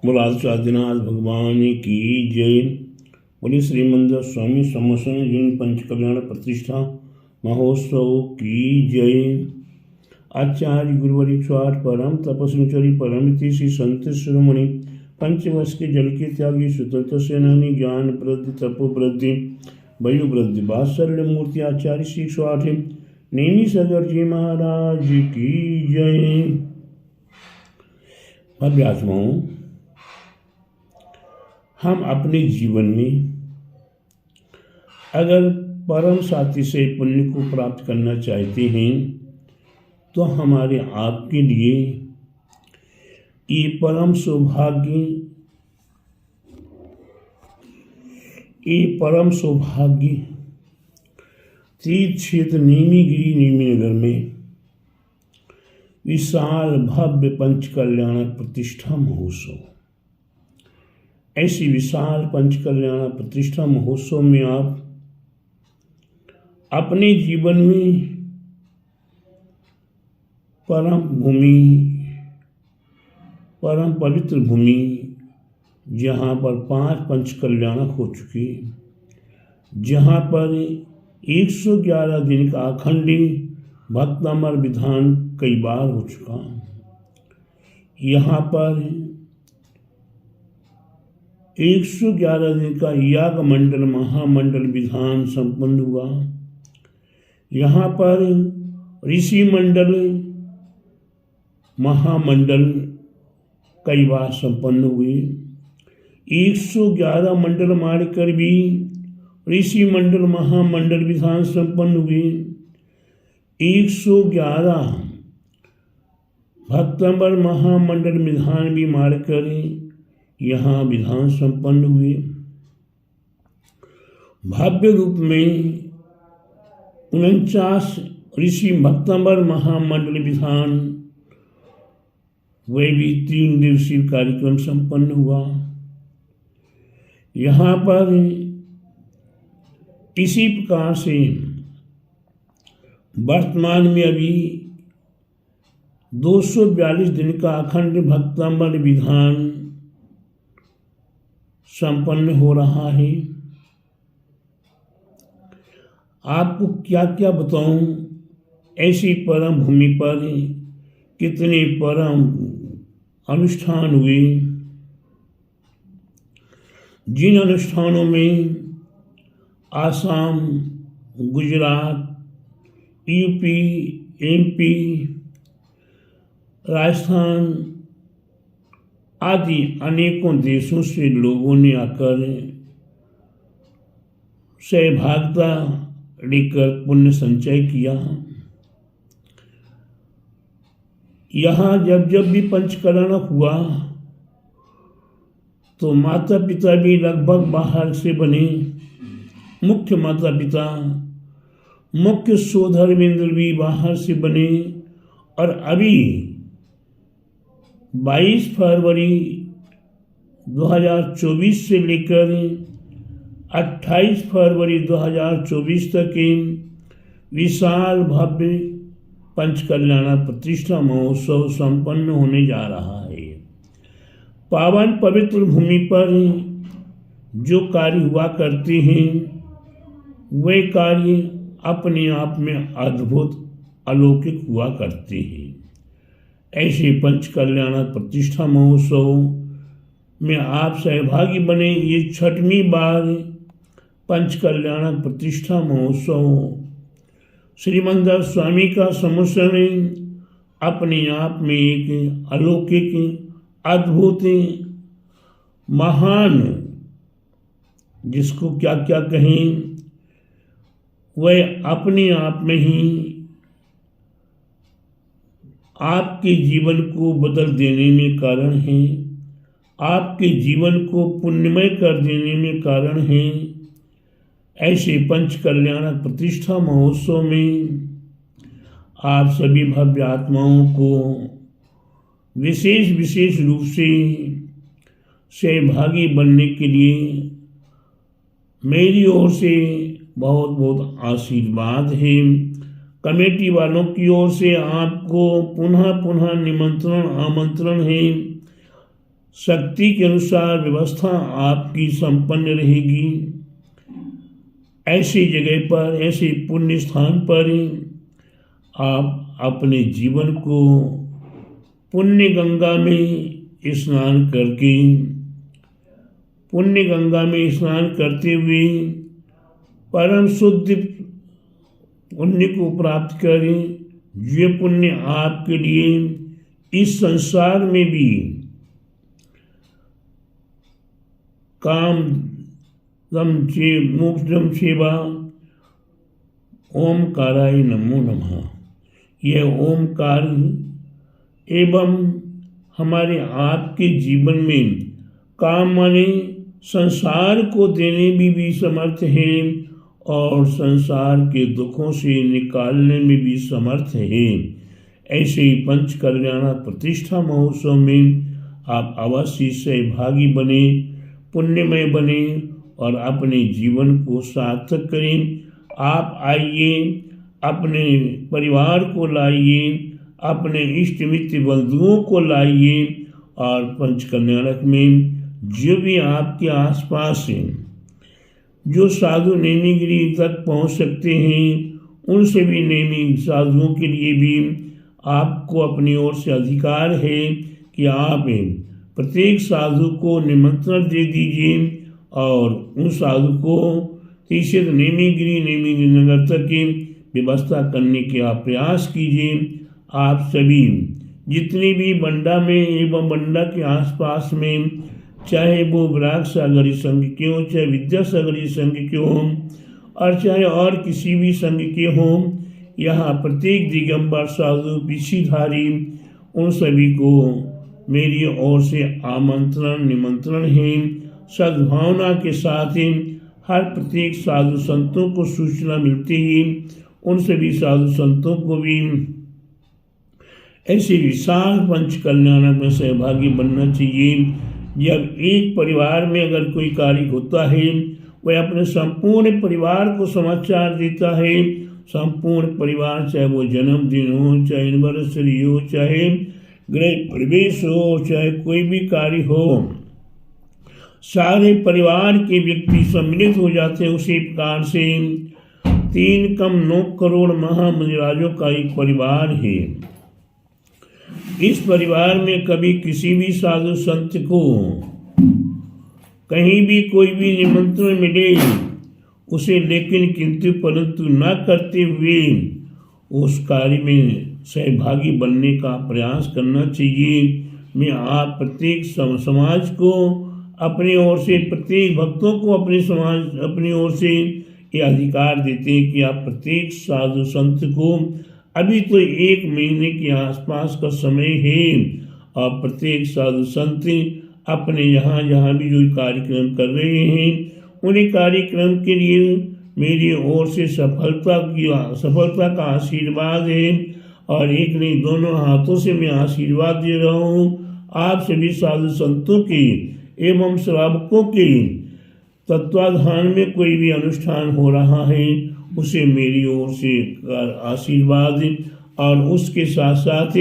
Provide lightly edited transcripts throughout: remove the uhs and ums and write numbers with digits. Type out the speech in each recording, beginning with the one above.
बोला आदिनाथ भगवान की जय। बोले श्रीमंदिर स्वामी समोसन जैन पंच कल्याण प्रतिष्ठा महोत्सव की जय। आचार्य गुरुवर 108 परम तपस्विचरी परम श्री संत शिरोमणि पंचवर्ष के जल के त्यागी स्वतंत्र सेनानी ज्ञान वृद्धि तपो वृद्धि वयु वृद्धि बात्सल्य मूर्ति आचार्य श्री 108 नेमी सगर जी महाराज की जय। अभ्यात्माओं, हम अपने जीवन में अगर परम साथी से पुण्य को प्राप्त करना चाहते हैं तो हमारे आपके लिए ये परम सौभाग्य तीर्थ क्षेत्र नेमीगिरी नेमीनगर में विशाल भव्य पंच कल्याण प्रतिष्ठा महोत्सव। ऐसी विशाल पंच कल्याण प्रतिष्ठा महोत्सव में आप अपने जीवन में परम पवित्र भूमि, जहाँ पर 5 पंच कल्याणक हो चुके, जहाँ पर 111 दिन का अखंडी भक्तामर विधान कई बार हो चुका, यहाँ पर 111 दिन का याग मंडल महामंडल विधान संपन्न हुआ, यहाँ पर ऋषि मंडल महामंडल कई बार संपन्न हुए। 111 मंडल मारकर भी ऋषि मंडल महामंडल विधान संपन्न हुए। 111 भक्तंबर महामंडल विधान भी मारकर यहाँ विधान संपन्न हुए। भव्य रूप में 49 ऋषि भक्तंबर महामंडल विधान वह भी 3 दिवसीय कार्यक्रम संपन्न हुआ। यहाँ पर इसी प्रकार से वर्तमान में अभी 242 दिन का अखंड भक्तामर विधान संपन्न हो रहा है। आपको क्या क्या बताऊं, ऐसी परम भूमि पर कितने परम अनुष्ठान हुए, जिन अनुष्ठानों में आसाम, गुजरात, यूपी, एमपी, राजस्थान आदि अनेकों देशों से लोगों ने आकर सहभागिता लेकर पुण्य संचय किया। यहाँ जब जब भी पंचकरण हुआ तो माता पिता भी लगभग बाहर से बने, मुख्य माता पिता, मुख्य सोधर्मेंद्र भी बाहर से बने। और अभी 22 फरवरी 2024 से लेकर 28 फरवरी 2024 तक विशाल भव्य पंच कल्याण प्रतिष्ठा महोत्सव संपन्न होने जा रहा है। पावन पवित्र भूमि पर जो कार्य हुआ करते हैं वे कार्य अपने आप में अद्भुत अलौकिक हुआ करते हैं। ऐसे पंच कल्याण प्रतिष्ठा महोत्सव में आप सहभागी बने। ये 6वीं बार पंच कल्याण प्रतिष्ठा महोत्सव श्रीमंदिर स्वामी का समर्षण अपने आप में एक अलौकिक अद्भुत महान, जिसको क्या क्या कहें, वह अपने आप में ही आपके जीवन को बदल देने में कारण है, आपके जीवन को पुण्यमय कर देने में कारण है। ऐसे पंच कल्याण प्रतिष्ठा महोत्सव में आप सभी भव्य आत्माओं को विशेष रूप से सहभागी बनने के लिए मेरी ओर से बहुत बहुत आशीर्वाद है। कमेटी वालों की ओर से आपको पुनः पुनः निमंत्रण आमंत्रण है। शक्ति के अनुसार व्यवस्था आपकी संपन्न रहेगी। ऐसी जगह पर, ऐसे पुण्य स्थान पर आप अपने जीवन को पुण्य गंगा में स्नान करके, पुण्य गंगा में स्नान करते हुए परम शुद्ध पुण्य को प्राप्त करें। ये पुण्य आपके लिए इस संसार में भी काम मोक्षम सेवा ओमकाराय नमो नमः। यह ओमकार एवं हमारे आपके जीवन में काम माने संसार को देने में भी समर्थ है और संसार के दुखों से निकालने में भी समर्थ है। ऐसे ही पंच कल्याण प्रतिष्ठा महोत्सव में आप अवश्य सहभागी बने, पुण्यमय बने और अपने जीवन को सार्थक करें। आप आइए, अपने परिवार को लाइए, अपने इष्ट मित्र बंधुओं को लाइए और पंच कल्याणक में जो भी आपके आसपास हैं, जो साधु नेमीगिरी तक पहुंच सकते हैं, उन सभी नेमी साधुओं के लिए भी आपको अपनी ओर से अधिकार है कि आप प्रत्येक साधु को निमंत्रण दे दीजिए और उन साधु को तीसरे नेमीगिरी नगर तक की व्यवस्था करने के आप प्रयास कीजिए। आप सभी जितने भी बंडा में एवं बंडा के आसपास में, चाहे वो विराग सागरी संघ के हों, चाहे विद्यासागरी संघ के हों और चाहे और किसी भी संघ के हों, यहाँ प्रत्येक दिगंबर साधु पिछीधारी उन सभी को मेरी ओर से आमंत्रण निमंत्रण है। सद्भावना के साथ हर प्रत्येक साधु संतों को सूचना मिलती ही उन सभी साधु संतों को भी ऐसे विशाल पंच कल्याण में सहभागी बनना चाहिए। जब एक परिवार में अगर कोई कार्य होता है, वह अपने संपूर्ण परिवार को समाचार देता है। संपूर्ण परिवार, चाहे वो जन्मदिन हो, चाहे एनिवर्सरी हो, चाहे गृह प्रवेश हो, चाहे कोई भी कार्य हो, सारे परिवार के व्यक्ति सम्मिलित हो जाते हैं। उसी प्रकार से 3 करोड़ महामंदिराजों का एक परिवार है। इस परिवार में कभी किसी भी साधु संत को कहीं भी कोई भी निमंत्रण मिले, उसे लेकिन किंतु परंतु न करते हुए उस कार्य में सहभागी बनने का प्रयास करना चाहिए। मैं आप प्रत्येक समाज को अपनी ओर से, प्रत्येक भक्तों को अपनी ओर से ये अधिकार देते हैं कि आप प्रत्येक साधु संत को, अभी तो 1 महीने के आसपास का समय है, और प्रत्येक साधु संत अपने यहाँ जहाँ भी जो कार्यक्रम कर रहे हैं, उन्हें कार्यक्रम के लिए मेरी ओर से सफलता का आशीर्वाद है। और एक नहीं, दोनों हाथों से मैं आशीर्वाद दे रहा हूँ। आप सभी साधु संतों के एवं श्रावकों के तत्वाधान में कोई भी अनुष्ठान हो रहा है, उसे मेरी ओर से आशीर्वाद, और उसके साथ साथ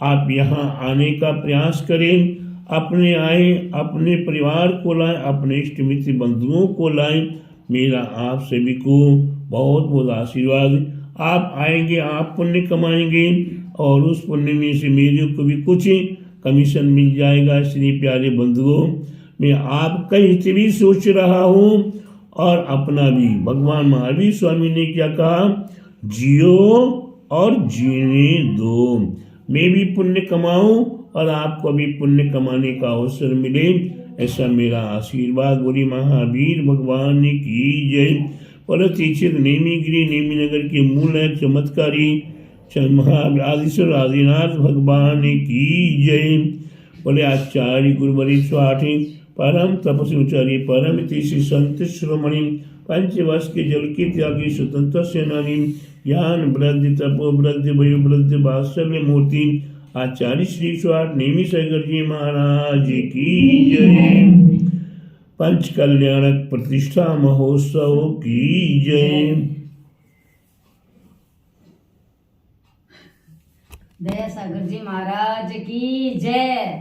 आप यहाँ आने का प्रयास करें। अपने आए, अपने परिवार को लाएं, अपने इष्ट मित्र बंधुओं को लाएं। मेरा आप सभी को बहुत बहुत आशीर्वाद। आप आएंगे, आप पुण्य कमाएंगे और उस पुण्य में से मेरे को भी कुछ कमीशन मिल जाएगा। इसलिए प्यारे बंधुओं, मैं आपका हित भी सोच रहा हूँ और अपना भी। भगवान महावीर स्वामी ने क्या कहा? जियो और जीने दो। मैं भी पुण्य कमाऊं और आपको भी पुण्य कमाने का अवसर मिले, ऐसा मेरा आशीर्वाद। बोली महावीर भगवान की जय। परतीक्षित नेमीगिरी नेमीनगर के मूल है चमत्कारी आदिश्वर आदिनाथ भगवान की जय। बोले आचार्य गुरुवरी स्वाठी परम तपस्वी परम तीसरी संत श्रोमणि पंचवर्ष के जल के त्यागी स्वतंत्र सेनानी ज्ञान वृद्धि तपो वृद्धि वयो वृद्धि वात्सल्य मूर्ति आचार्य श्री स्वाट नेमी सागर जी महाराज की जय। पंच कल्याणक प्रतिष्ठा महोत्सव की जय। दया सागर जी महाराज की जय।